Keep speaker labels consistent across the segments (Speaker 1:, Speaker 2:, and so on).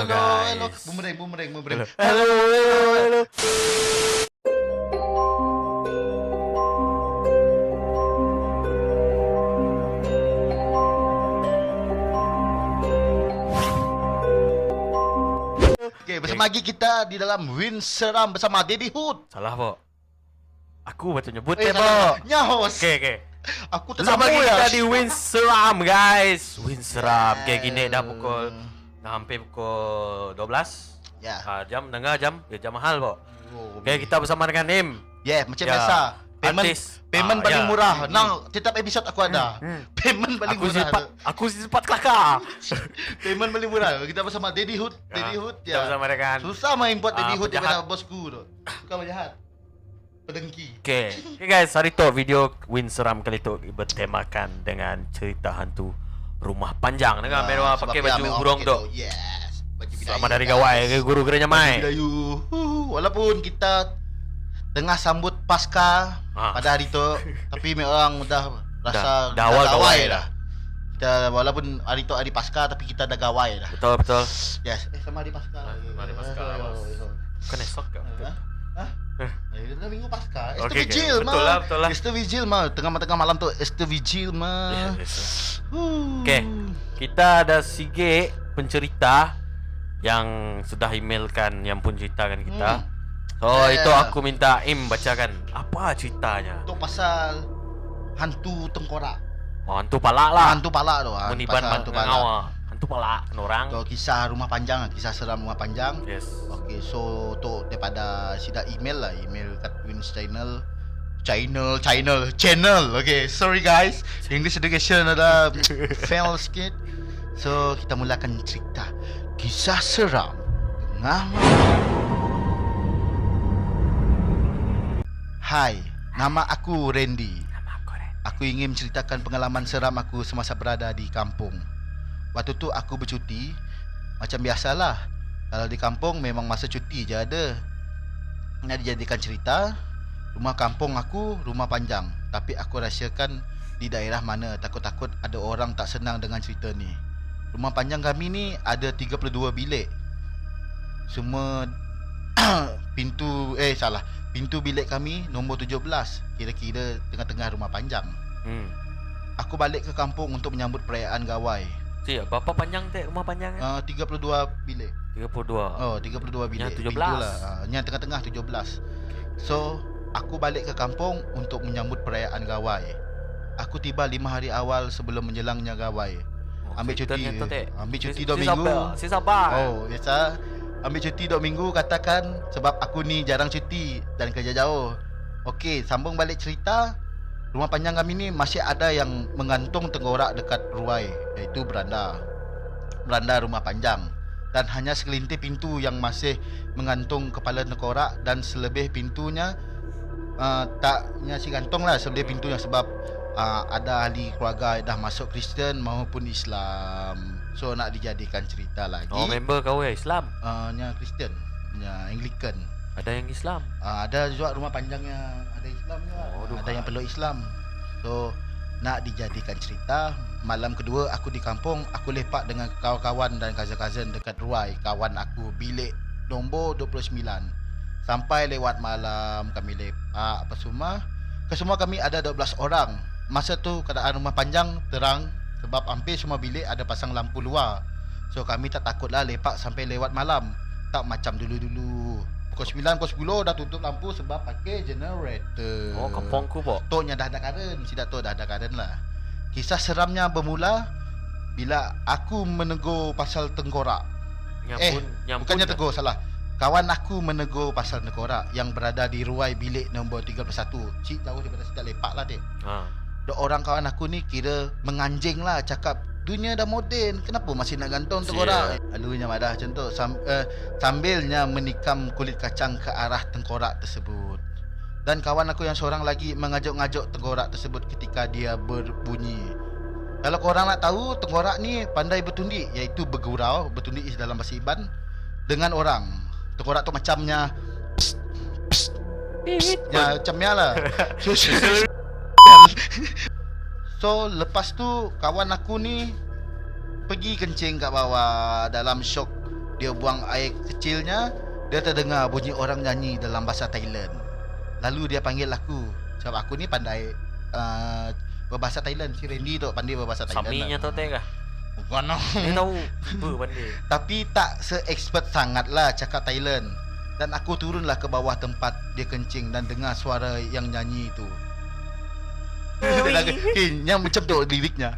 Speaker 1: Halo
Speaker 2: Halo
Speaker 1: guys.
Speaker 2: Bumerang.
Speaker 1: Halo.
Speaker 2: Okey, bersama lagi kita di dalam Win Seram bersama Daddy Hood.
Speaker 1: Salah, Pok. Aku betul nyebut
Speaker 2: salah.
Speaker 1: Pok.
Speaker 2: Nyahos.
Speaker 1: Okey.
Speaker 2: Aku
Speaker 1: Bersama
Speaker 2: tersamu
Speaker 1: kita
Speaker 2: ya.
Speaker 1: di Win Seram, guys. Win Seram. Kayak gini dah hampir pukul 12.
Speaker 2: Ya.
Speaker 1: Jam tengah jam. Ya, jam mahal, Pok.
Speaker 2: Oh,
Speaker 1: Okey, kita bersama dengan Im.
Speaker 2: macam
Speaker 1: Ya,
Speaker 2: biasa. Payment
Speaker 1: artis.
Speaker 2: payment
Speaker 1: Ah,
Speaker 2: paling
Speaker 1: ya.
Speaker 2: murah. Nang setiap episod aku ada. Payment paling murah.
Speaker 1: Aku sifat kelakar.
Speaker 2: Payment paling murah. Kita bersama Daddy Hood. Daddy Hood
Speaker 1: Kita bersama dengan
Speaker 2: Susah main import Daddy Hood
Speaker 1: penjahat.
Speaker 2: daripada bosku tu. Bukan penjahat. Pedengki.
Speaker 1: Okay guys, hari tu video Win Seram kali tu bertemakan dengan cerita hantu rumah panjang dengan mereka pakai baju burung tu.
Speaker 2: Yes. Baju bidaya.
Speaker 1: Sama dari gawai ke guru gereja mai.
Speaker 2: Bidayu. Walaupun kita tengah sambut pasca pada hari tu, tapi memang dah rasa
Speaker 1: Dah awal gawai dah.
Speaker 2: Kita walaupun hari tu hari pasca tapi kita dah gawai dah.
Speaker 1: Betul.
Speaker 2: Yes. Sama hari pasca.
Speaker 1: Sama hari Paskah, bos. Bukan esok ke?
Speaker 2: Hah? Kita minggu pasca. Esther
Speaker 1: Okey,
Speaker 2: Vigil
Speaker 1: betul
Speaker 2: mah.
Speaker 1: lah.
Speaker 2: Esther Vigil mah tengah malam tu Esther Vigil mah.
Speaker 1: Okey. Kita ada sige pencerita yang sudah emailkan yang pun ceritakan kita. So itu aku minta Im bacakan apa ceritanya.
Speaker 2: Untuk pasal hantu tengkorak.
Speaker 1: Oh, hantu palak lah.
Speaker 2: Hantu palak tu.
Speaker 1: Meniban hantu palak. Hantu palak kena orang.
Speaker 2: Tu kisah rumah panjang, kisah seram rumah panjang.
Speaker 1: Yes.
Speaker 2: Okey, so tu daripada sida email kat Wins channel. Okay, sorry guys. English education ada fail sikit. So kita mulakan cerita kisah seram tengah malam. Hai, nama aku Randy. Aku ingin menceritakan pengalaman seram aku semasa berada di kampung. Waktu tu aku bercuti. Macam biasalah, kalau di kampung memang masa cuti je ada. Nak dijadikan cerita, rumah kampung aku rumah panjang. Tapi aku rahsiakan di daerah mana. Takut-takut ada orang tak senang dengan cerita ni. Rumah panjang kami ni ada 32 bilik. Semua Pintu bilik kami nombor 17. Kira-kira tengah-tengah rumah panjang. Aku balik ke kampung untuk menyambut perayaan gawai.
Speaker 1: Cik, berapa panjang teh rumah panjang?
Speaker 2: 32 bilik.
Speaker 1: 32.
Speaker 2: Oh, 32 bilik.
Speaker 1: Yang 17.
Speaker 2: Pintulah. Yang tengah-tengah 17. So, aku balik ke kampung untuk menyambut perayaan gawai. Aku tiba 5 hari awal sebelum menjelangnya gawai. Ambil cuti. Ambil cuti 2 minggu.
Speaker 1: Si sabar.
Speaker 2: Oh, biasa. Ambil cuti 2 minggu katakan sebab aku ni jarang cuti dan kerja jauh. Okey, sambung balik cerita. Rumah panjang kami ni masih ada yang menggantung tengkorak dekat ruai, iaitu beranda rumah panjang. Dan hanya segelintir pintu yang masih menggantung kepala tengkorak dan selebih pintunya taknya si gantung lah selebih pintunya sebab ada ahli keluarga dah masuk Kristian maupun Islam. So nak dijadikan cerita lagi.
Speaker 1: Oh, member kau ya Islam?
Speaker 2: Nya Kristian, nya Anglican.
Speaker 1: Ada yang Islam?
Speaker 2: Ada juga rumah panjangnya ada Islam juga. Ada yang peluk Islam. So nak dijadikan cerita. Malam kedua aku di kampung, aku lepak dengan kawan-kawan dan cousin-cousin dekat ruai kawan aku bilik nombor 29. Sampai lewat malam kami lepak apa semua. Kesemua kami ada 12 orang. Masa tu keadaan rumah panjang terang sebab hampir semua bilik ada pasang lampu luar. So kami tak takutlah lepak sampai lewat malam. Tak macam dulu-dulu. Pukul 9, pukul 10 dah tutup lampu sebab pakai generator.
Speaker 1: Oh, kampungku, Pok.
Speaker 2: Toknya dah ada karen. Sidak tu dah ada karen lah. Kisah seramnya bermula bila aku menegur pasal tengkorak. Bukannya tegur, salah. Kawan aku menegur pasal tengkorak yang berada di ruai bilik nombor 31. Cik tahu daripada sidak lepak lah, Dek. Dok orang kawan aku ni kira menganjing lah, cakap dunia dah moden, kenapa masih nak gantung tengkorak? Lalunya madah macam tu sambilnya menikam kulit kacang ke arah tengkorak tersebut. Dan kawan aku yang seorang lagi mengajuk-ngajuk tengkorak tersebut ketika dia berbunyi. Kalau korang nak tahu, tengkorak ni pandai bertundik, iaitu bergurau. Bertundik dalam bahasa Iban dengan orang. Tengkorak tu macamnya ya macamnya lah. So lepas tu kawan aku ni pergi kencing kat bawah dalam syok dia buang air kecilnya, dia terdengar bunyi orang nyanyi dalam bahasa Thailand. Lalu dia panggil aku. Sebab aku ni pandai berbahasa Thailand. Si Randy tu pandai berbahasa Thailand.
Speaker 1: Saminya tu teh kah?
Speaker 2: Bukan no.
Speaker 1: Dia tahu. Pandai.
Speaker 2: Tapi tak se-expert sangat lah cakap Thailand. Dan aku turunlah ke bawah tempat dia kencing dan dengar suara yang nyanyi itu. Yang macam tu liriknya.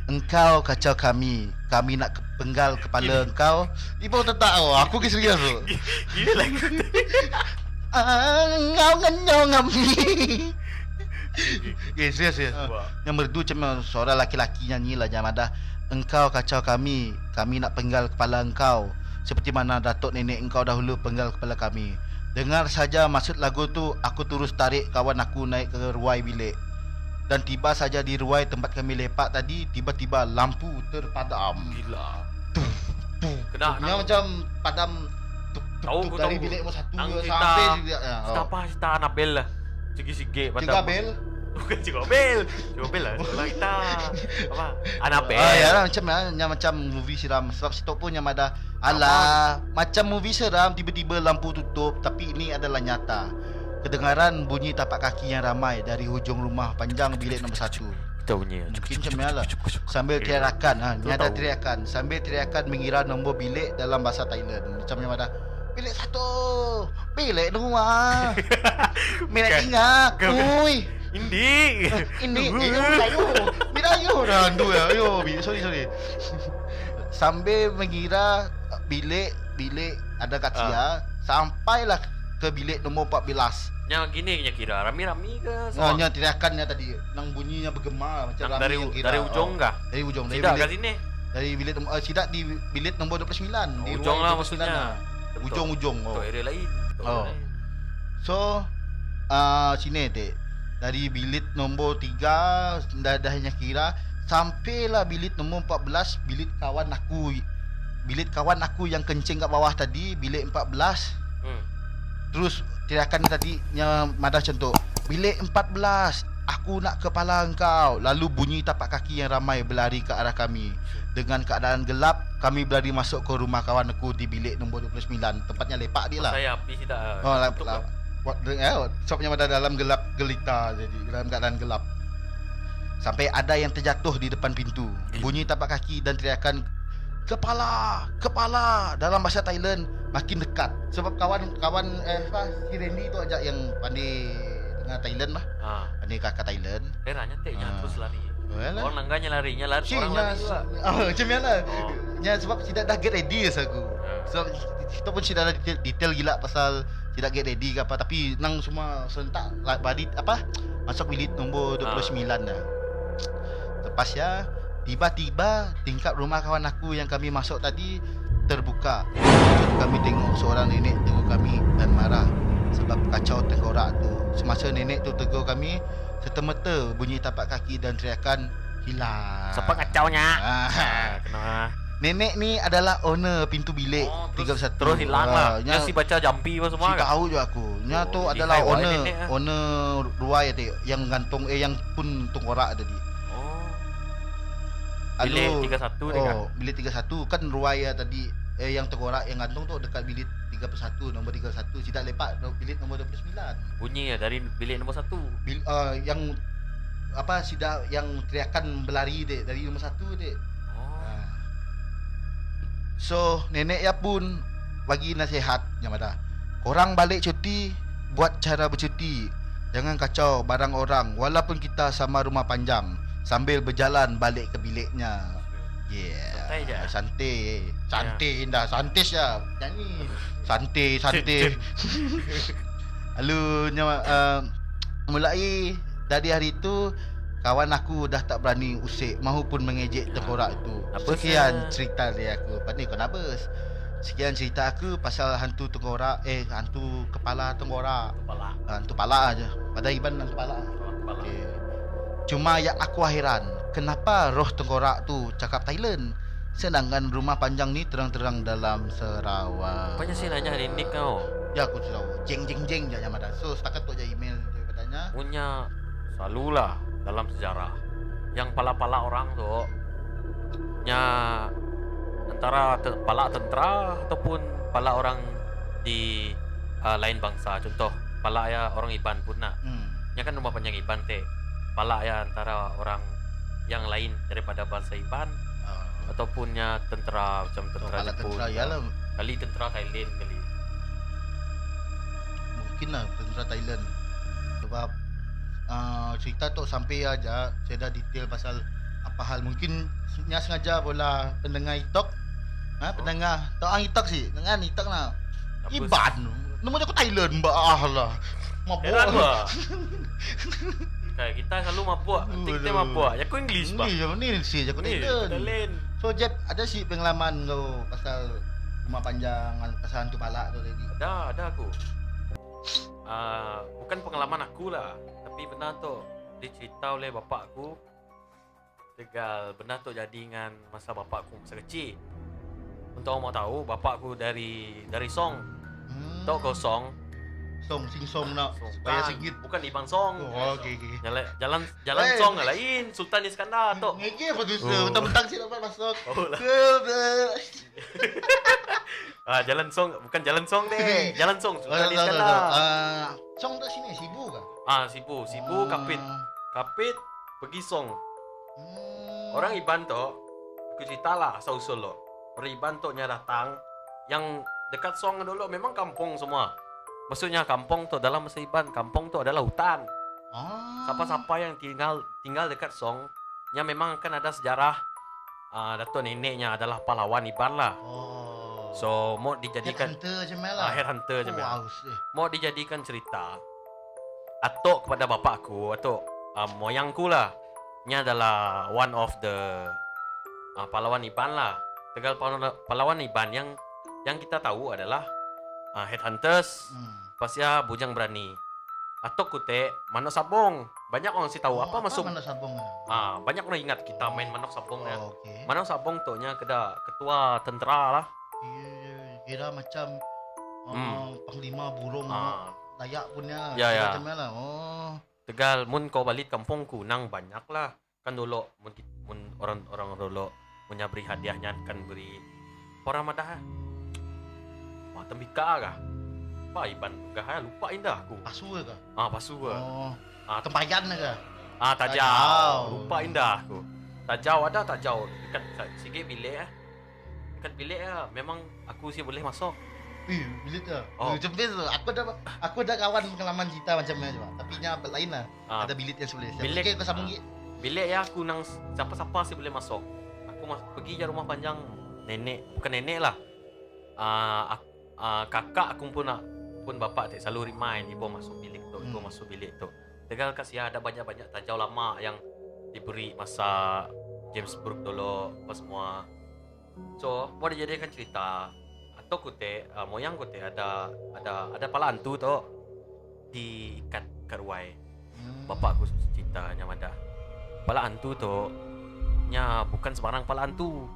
Speaker 2: Engkau kacau kami nak penggal kepala engkau. Ibu tak tahu, aku ke serius tu.
Speaker 1: Gila lagu tu.
Speaker 2: Engkau ngenyong kami. Serius. Yang merdu macam suara laki-laki nyanyi lah jam ada. Engkau kacau kami nak penggal kepala engkau, seperti mana datuk nenek engkau dahulu penggal kepala kami. Dengar saja maksud lagu tu, aku terus tarik kawan aku naik ke ruai bilik. Dan tiba saja di ruai tempat kami lepak tadi, tiba-tiba lampu terpadam.
Speaker 1: Gila.
Speaker 2: Kena macam padam
Speaker 1: tahu
Speaker 2: dari bilik nombor 1
Speaker 1: Nang
Speaker 2: sampai
Speaker 1: cerita Anabel lah. Sikit-sikit padam.
Speaker 2: Juga Bel.
Speaker 1: Bukan Cikgu Bel lah. Soalan kita apa? Anabel.
Speaker 2: Ya lah macam movie seram. Sebab situ pun yang ada alah macam movie seram, tiba-tiba lampu tutup, tapi ini adalah nyata. Kedengaran bunyi tapak kaki yang ramai dari hujung rumah panjang bilik nombor 1.
Speaker 1: Kita bunyi.
Speaker 2: Mungkin macam lah. Sambil teriakan, ni ada teriakan. Sambil teriakan mengira nombor bilik dalam bahasa Thailand. Macam yang ada bilik 1, bilik 2, bilik 3. Ui.
Speaker 1: Indi.
Speaker 2: Mirayu dah tu ya. Sorry. Sambil mengira bilik ada kat Cia, sampailah ke bilik nombor 14.
Speaker 1: Yang gini kira rami-rami ke?
Speaker 2: Nya teriakannya tadi, nang bunyinya bergema macam rami yang kira.
Speaker 1: Dari ujung kah?
Speaker 2: Dari ujung.
Speaker 1: Tidak kat sini.
Speaker 2: Dari bilik sidak di bilik nombor 29. Di
Speaker 1: ujung lah maksudnya.
Speaker 2: Ujung.
Speaker 1: Tu area lain.
Speaker 2: So sini dek. Dari bilik nombor 3 dahnya kira sampailah bilik nombor 14, bilik kawan aku yang kencing kat bawah tadi, bilik 14. Terus teriakan tadi yang madah macam tu, bilik 14, aku nak kepala engkau. Lalu bunyi tapak kaki yang ramai berlari ke arah kami. Dengan keadaan gelap, kami berlari masuk ke rumah kawan aku di bilik nombor 29. Tempatnya lepak dia lah.
Speaker 1: Saya api tidak.
Speaker 2: Sebabnya pada dalam gelap gelita, jadi dalam keadaan gelap. Sampai ada yang terjatuh di depan pintu. Bunyi tapak kaki dan teriakan kepala dalam bahasa Thailand makin dekat. Sebab kawan si Randy tu ajak yang pandai dengan Thailand lah. Pandai kakak Thailand.
Speaker 1: Nanya terus lari.
Speaker 2: Yalah.
Speaker 1: Orang nangganya lari orang lari juga.
Speaker 2: Macam mana? Sebab tidak dah get ready aku. Sebab kita pun tidak ada detail gila pasal tidak get ready ke apa, tapi nang semua serentak balik masuk bilik nombor 29 dah. Lepas ya, tiba-tiba tingkap rumah kawan aku yang kami masuk tadi terbuka. Kami tengok seorang nenek tengok kami dan marah sebab kacau tengkorak tu. Semasa nenek tu tegur kami, serta-merta bunyi tapak kaki dan teriakan hilang.
Speaker 1: Siapa kacaunya? Kena.
Speaker 2: Nenek ni adalah owner pintu bilik 31.
Speaker 1: Terus hilang lah. Dia si baca jampi apa semua
Speaker 2: kan?
Speaker 1: kan?
Speaker 2: Tahu je aku. Nya tu adalah owner ruai tadi yang gantung yang pun tengkorak tadi.
Speaker 1: Bilik 31 dia kan?
Speaker 2: Bilik 31 kan ruai tadi yang tengkorak yang gantung tu dekat bilik 31, nombor 31. Tidak lepak bilik nombor 29.
Speaker 1: Bunyi dari bilik nombor 1.
Speaker 2: Yang sidak yang teriakan berlari dek dari nombor 1 dek. So nenek ya pun bagi nasihat yang ada. Korang balik cuti, buat cara bercuti. Jangan kacau barang orang walaupun kita sama rumah panjang, sambil berjalan balik ke biliknya. Santai indah, santis ya. Nyanyi santai. Lalu mulai dari hari itu kawan aku dah tak berani usik maupun mengejek tengkorak itu. Sekian cerita dia aku. Pandai kau nabas. Sekian cerita aku pasal hantu tengkorak, hantu kepala tengkorak. Hantu pala aja. Pada Iban hantu pala. Okey. Cuma yang aku heran, kenapa roh tengkorak tu cakap Thailand sedangkan rumah panjang ni terang-terang dalam Sarawak.
Speaker 1: Banyak sih nanya Nick kau.
Speaker 2: Ya aku tahu. Jeng je yang ada. So setakat tu je email daripadanya.
Speaker 1: Punya selalulah dalam sejarah yang pala-pala orang tu nya antara pala tentera ataupun pala orang di lain bangsa. Contoh pala ya orang Iban pun nak. Nya kan rumah panjang Iban teh. Pala ya antara orang yang lain daripada bangsa Iban ataupun tentera macam tentera Jepun.
Speaker 2: Tentera ya lah.
Speaker 1: Kali tentera Thailand kali.
Speaker 2: Mungkin lah tentera Thailand. Sebab cerita tu sampai aja saya dah detail pasal apa hal. Mungkin nya sengaja bola pendengar itok. Pendengar tok ang itok sih. Dengan itok lah. Iban. Namanya aku Thailand bah lah. Mabuk.
Speaker 1: Kayak kita selalu mabuk. Nanti kita mabuk. Ya aku English bah.
Speaker 2: Ni sih aku Thailand. So Jeb, ada sih pengalaman kau pasal rumah panjang pasal hantu palak tu tadi?
Speaker 1: Ada aku. Bukan pengalaman aku lah, tapi benar tu dicerita oleh bapak aku. Tegal benar tu jadi dengan masa bapak aku masa kecil. Untuk orang mau tahu, bapak aku dari Song. Tahu kau Song?
Speaker 2: Sing song nak supaya sikit.
Speaker 1: Bukan Ibang Song.
Speaker 2: Oh, okey.
Speaker 1: Jalan Song lain, Sultan Iskandar tu.
Speaker 2: Ngege producer, mentang-mentang sih dapat masuk.
Speaker 1: Oh lah. Jalan Song, bukan Jalan Song deh. Jalan Song, Sultan Iskandar.
Speaker 2: Song tak sini Sibu kan?
Speaker 1: Sibu Kapit pergi Song. Orang Iban tu, aku cerita lah asal-usul lo. Orang Iban tu nya datang yang dekat Song dulu memang kampung semua. Maksudnya kampung tu dalam bahasa Iban, kampung tu adalah hutan. Siapa-siapa yang tinggal dekat Song, nya memang kan ada sejarah. Datuk neneknya adalah pahlawan Iban lah. So mau dijadikan headhunter je lah. Mau dijadikan cerita. Atuk kepada bapakku, atuk moyangku lah. Nya adalah one of the pahlawan Iban lah. Tegal pahlawan Iban yang kita tahu adalah headhunters, pasya bujang berani. Atuk kute manok sabong. Banyak orang sih tahu apa masuk
Speaker 2: manok sabong.
Speaker 1: Banyak orang ingat kita main manok sabong ya.
Speaker 2: Okay.
Speaker 1: Manok sabong tu nya ketua tentera lah.
Speaker 2: Kira macam panglima burung layak punya
Speaker 1: macam
Speaker 2: mana lah.
Speaker 1: Tegal mun kau balik kampungku nang banyak lah. Kan dulu mun orang dulu punya beri hadiahnya kan beri orang madah. Tembika kah? Apa Iban kah? Lupa indah aku.
Speaker 2: Pasu ke?
Speaker 1: Pasu ke.
Speaker 2: Tempayan ke?
Speaker 1: Tajau. Lupa indah aku. Tajau ada tajau dekat sikit bilik Dekat bilik memang aku sih boleh masuk.
Speaker 2: Bilik tu. Cepet tu. Aku ada kawan pengalaman cerita macam ni juga. Tapi nya lain lah. Ada bilik yang boleh.
Speaker 1: Bilik
Speaker 2: kau sambung git.
Speaker 1: Bilik aku nang siapa-siapa sih boleh masuk. Aku pergi je rumah panjang nenek, bukan nenek lah. Kakak aku pun bapak selalu remind ibu masuk bilik tu. Tegal kasih ada banyak-banyak tajau lama yang diberi masa James Brooke dulu apa semua. So mau dijadikan cerita atau moyang kute ada pala hantu tu diikat karuai. Bapak aku ceritanya ada pala hantu tu nya bukan sembarang pala hantu.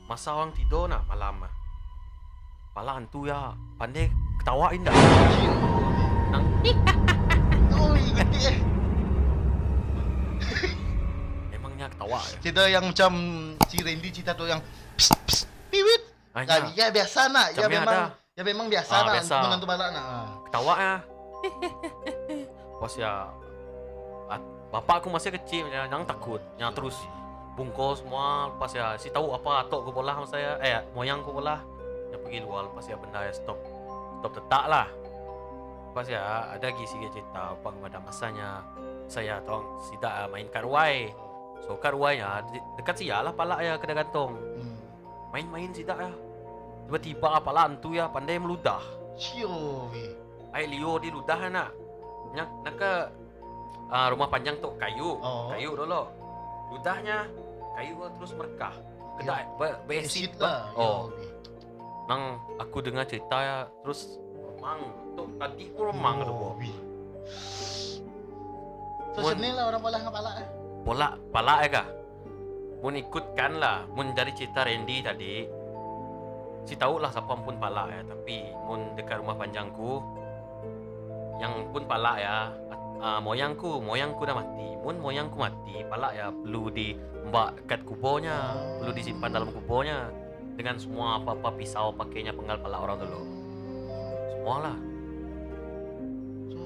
Speaker 1: Masa orang tidur nak malam pala hantu ya pandai ketawain dah. Nang
Speaker 2: gede.
Speaker 1: Memangnya ketawa ya.
Speaker 2: Cerita yang macam si Randy cerita tu yang piwit. Ya biasa nak. Ya memang biasa nak untuk menentu balak nak.
Speaker 1: Ketawa ya. Pas ya bapak aku masih kecil yang takut, yang terus bungkus semua. Pas ya si tahu apa atuk aku bola sama saya, moyang aku bola. Yang pergi luar pas ya benda ya stop tetak lah. Pas ya ada lagi sikit cerita apa pada masanya saya tong sidak main karwai. So karwainya dekat sia lah pala ya kena gantung. Main-main sidak ya. Tiba-tiba pala hantu ya pandai meludah.
Speaker 2: Cio we.
Speaker 1: Lio di ludah nak. Nak ke rumah panjang tu kayu dulu. Ludahnya kayu terus merekah. Kedai besit
Speaker 2: lah.
Speaker 1: Nang aku dengar cerita ya terus remang tu tadi aku remang tu.
Speaker 2: So senil lah orang bola dengan pala.
Speaker 1: Pala ya kah? Mun ikutkan lah, mun dari cerita Randy tadi. Si tahu lah siapa pun pala ya, tapi mun dekat rumah panjangku yang pun pala ya, moyangku dah mati. Mun moyangku mati, pala ya perlu di mbak kat kuburnya, perlu disimpan dalam kuburnya. dengan semua apa-apa pisau pakainya penggal pala orang dulu. Semua lah.
Speaker 2: So,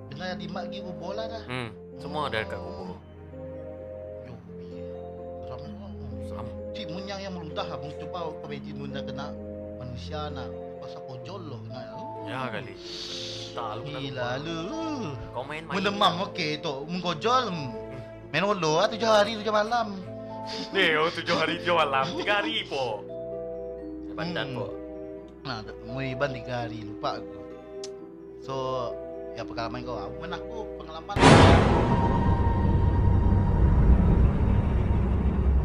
Speaker 2: benar di mak gi bola dah.
Speaker 1: Semua ada dekat kubur.
Speaker 2: Yo, ramai orang.
Speaker 1: Seram.
Speaker 2: Cik munyang yang meludah, abang coba komedi munda kena manusia nak pasal pojol loh kena.
Speaker 1: Ya kali. Tak lu kena
Speaker 2: Gila
Speaker 1: lupa.
Speaker 2: lu.
Speaker 1: Kau main
Speaker 2: Melemam okey tu, menggojol. Main olo 7 hari 7 malam.
Speaker 1: Ni, 7 hari 7 malam, 3 hari po. Bandan po.
Speaker 2: Nah, meriban 3 hari lupa aku. So, ya pengalaman kau. Aku pengalaman